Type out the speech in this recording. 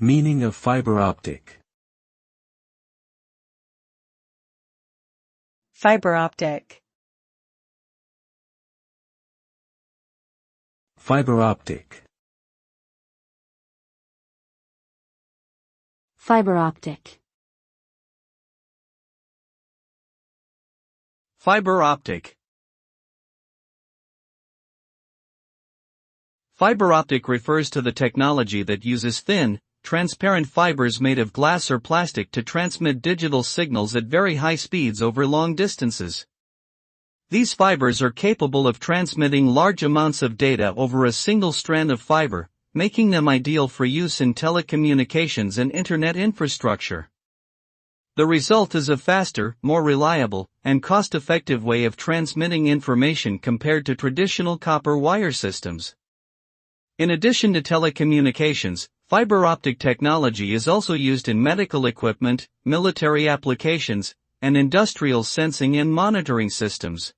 Meaning of fiber optic. Fiber-optic. Fiber-optic. Fiber-optic. Fiber-optic. Fiber-optic refers to the technology that uses thin, transparent fibers made of glass or plastic to transmit digital signals at very high speeds over long distances. These fibers are capable of transmitting large amounts of data over a single strand of fiber, making them ideal for use in telecommunications and internet infrastructure. The result is a faster, more reliable, and cost-effective way of transmitting information compared to traditional copper wire systems. In addition to telecommunications, fiber optic technology is also used in medical equipment, military applications, and industrial sensing and monitoring systems.